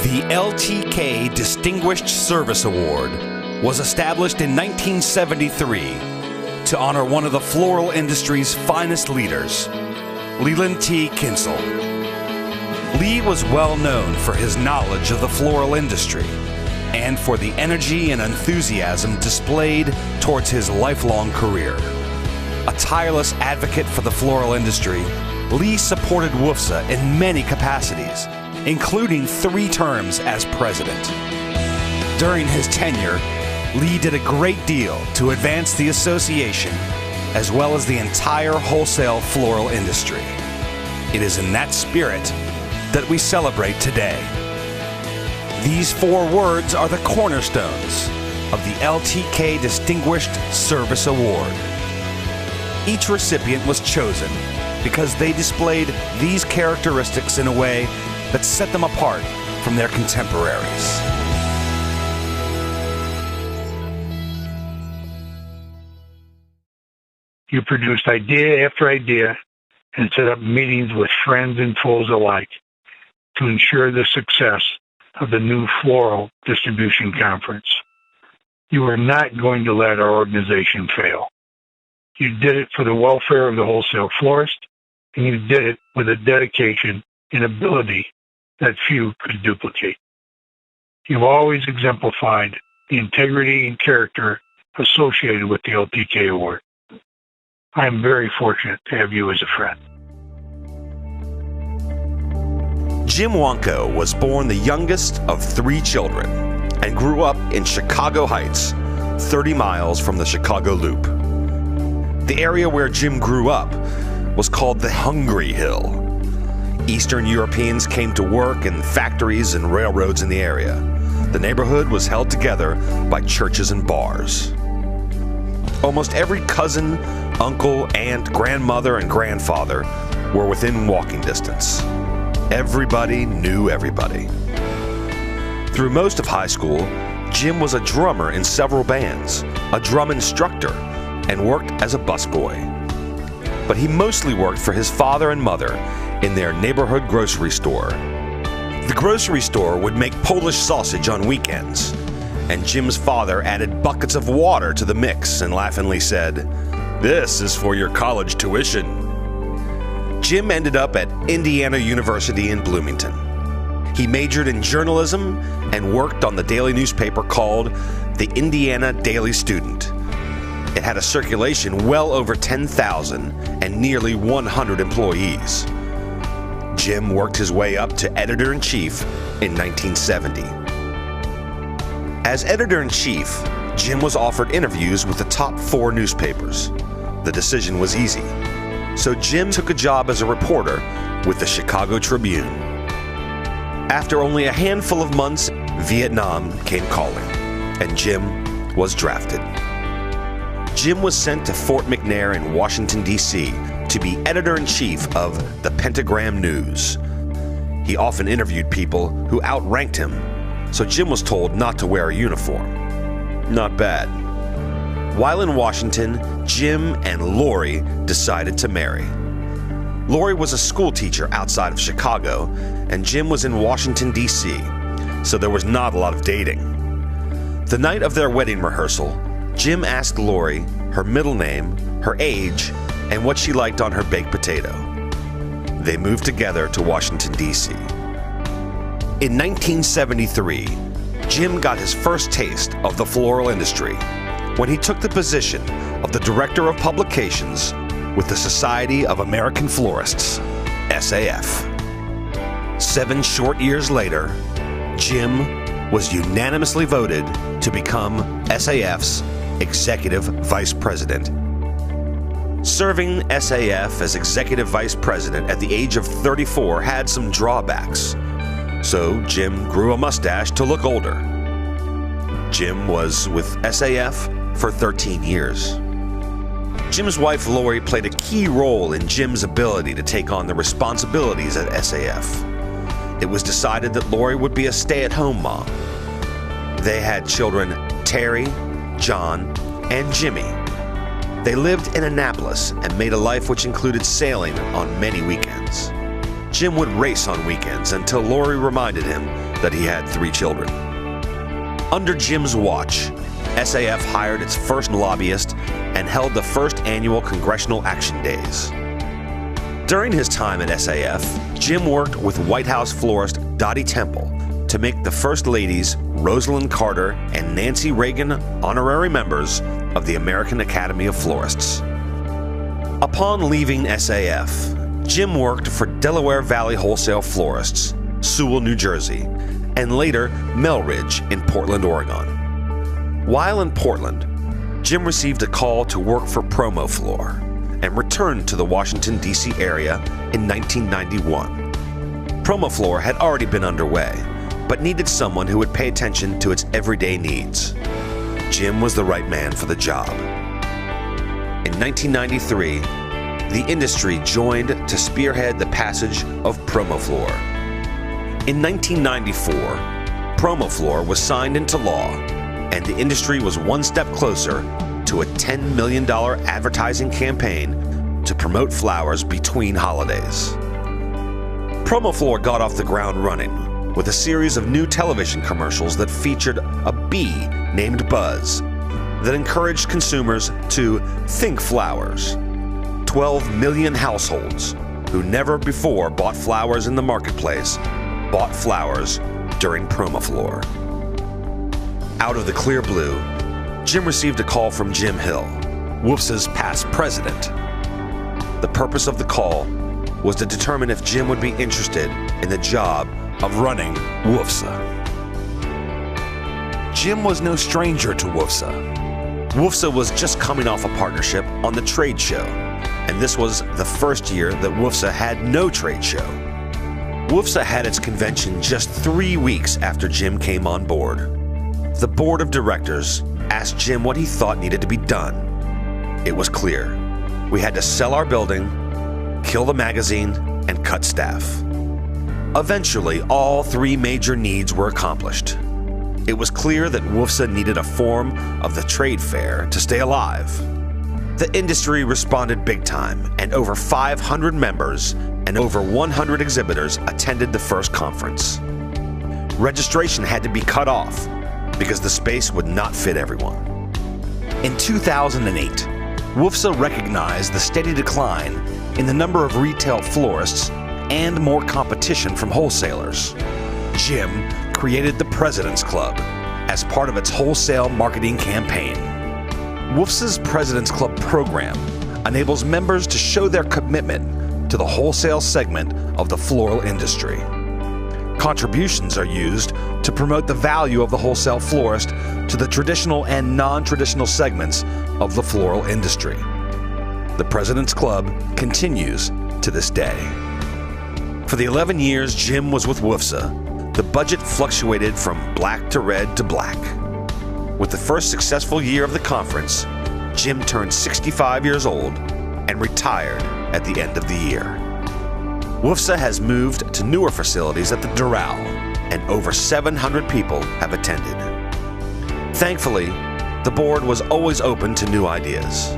The LTK Distinguished Service Award was established in 1973 to honor one of the floral industry's finest leaders, Leland T. Kinsel. Lee was well known for his knowledge of the floral industry and for the energy and enthusiasm displayed towards his lifelong career. A tireless advocate for the floral industry, Lee supported WUFSA in many capacities, including 3 terms as president. During his tenure, Lee did a great deal to advance the association as well as the entire wholesale floral industry. It is in that spirit that we celebrate today. These 4 words are the cornerstones of the LTK Distinguished Service Award. Each recipient was chosen because they displayed these characteristics in a way that set them apart from their contemporaries. You produced idea after idea and set up meetings with friends and foes alike to ensure the success of the new Floral Distribution Conference. You are not going to let our organization fail. You did it for the welfare of the wholesale florist, and you did it with a dedication and ability that few could duplicate. You've always exemplified the integrity and character associated with the LTK Award. I am very fortunate to have you as a friend. Jim Wanko was born the youngest of 3 children and grew up in Chicago Heights, 30 miles from the Chicago Loop. The area where Jim grew up was called the Hungry Hill. Eastern Europeans came to work in factories and railroads in the area. The neighborhood was held together by churches and bars. Almost every cousin, uncle, aunt, grandmother, and grandfather were within walking distance. Everybody knew everybody. Through most of high school, Jim was a drummer in several bands, a drum instructor, and worked as a busboy. But he mostly worked for his father and mother in their neighborhood grocery store. The grocery store would make Polish sausage on weekends, and Jim's father added buckets of water to the mix and laughingly said, "This is for your college tuition." Jim ended up at Indiana University in Bloomington. He majored in journalism and worked on the daily newspaper called the Indiana Daily Student. It had a circulation well over 10,000 and nearly 100 employees. Jim worked his way up to editor-in-chief in 1970. As editor-in-chief, Jim was offered interviews with the top 4 newspapers. The decision was easy, so Jim took a job as a reporter with the Chicago Tribune. After only a handful of months, Vietnam came calling, and Jim was drafted. Jim was sent to Fort McNair in Washington, D.C. to be editor-in-chief of the Pentagram News. He often interviewed people who outranked him, so Jim was told not to wear a uniform. Not bad. While in Washington, Jim and Lori decided to marry. Lori was a school teacher outside of Chicago, and Jim was in Washington, D.C., so there was not a lot of dating. The night of their wedding rehearsal, Jim asked Lori her middle name, her age, and what she liked on her baked potato. They moved together to Washington, D.C. In 1973, Jim got his first taste of the floral industry when he took the position of the Director of Publications with the Society of American Florists, SAF. 7 short years later, Jim was unanimously voted to become SAF's Executive Vice President. Serving SAF as Executive Vice President at the age of 34 had some drawbacks, so Jim grew a mustache to look older. Jim was with SAF for 13 years. Jim's wife Lori played a key role in Jim's ability to take on the responsibilities at SAF. It was decided that Lori would be a stay-at-home mom. They had children Terry, John, and Jimmy. They lived in Annapolis and made a life which included sailing on many weekends. Jim would race on weekends until Lori reminded him that he had 3 children. Under Jim's watch, SAF hired its first lobbyist and held the first annual Congressional Action Days. During his time at SAF, Jim worked with White House florist Dottie Temple to make the First Ladies Rosalind Carter and Nancy Reagan honorary members of the American Academy of Florists. Upon leaving SAF, Jim worked for Delaware Valley Wholesale Florists, Sewell, New Jersey, and later Melridge in Portland, Oregon. While in Portland, Jim received a call to work for PromoFlor and returned to the Washington, D.C. area in 1991. PromoFlor had already been underway, but needed someone who would pay attention to its everyday needs. Jim was the right man for the job. In 1993, the industry joined to spearhead the passage of PromoFlor. In 1994, PromoFlor was signed into law, and the industry was one step closer to a $10 million advertising campaign to promote flowers between holidays. PromoFlor got off the ground running with a series of new television commercials that featured a bee named Buzz that encouraged consumers to think flowers. 12 million households who never before bought flowers in the marketplace bought flowers during PromoFlor. Out of the clear blue, Jim received a call from Jim Hill, WFSA's past president. The purpose of the call was to determine if Jim would be interested in the job of running WFSA. Jim was no stranger to WFSA. WFSA was just coming off a partnership on the trade show, and this was the first year that WFSA had no trade show. WFSA had its convention just 3 weeks after Jim came on board. The board of directors asked Jim what he thought needed to be done. It was clear. We had to sell our building, kill the magazine, and cut staff. Eventually, all 3 major needs were accomplished. It was clear that WFSA needed a form of the trade fair to stay alive. The industry responded big time, and over 500 members and over 100 exhibitors attended the first conference. Registration had to be cut off because the space would not fit everyone. In 2008, WFSA recognized the steady decline in the number of retail florists and more competition from wholesalers. Jim created the President's Club as part of its wholesale marketing campaign. WFSA's President's Club program enables members to show their commitment to the wholesale segment of the floral industry. Contributions are used to promote the value of the wholesale florist to the traditional and non-traditional segments of the floral industry. The President's Club continues to this day. For the 11 years Jim was with WFSA, the budget fluctuated from black to red to black. With the first successful year of the conference, Jim turned 65 years old and retired at the end of the year. WFSA has moved to newer facilities at the Doral, and over 700 people have attended. Thankfully, the board was always open to new ideas.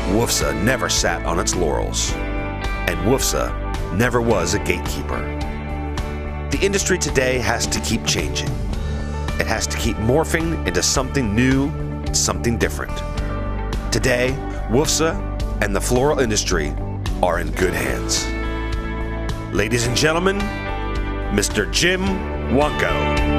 WFSA never sat on its laurels, and WFSA never was a gatekeeper. The industry today has to keep changing. It has to keep morphing into something new, something different. Today, WFSA and the floral industry are in good hands. Ladies and gentlemen, Mr. Jim Wanko.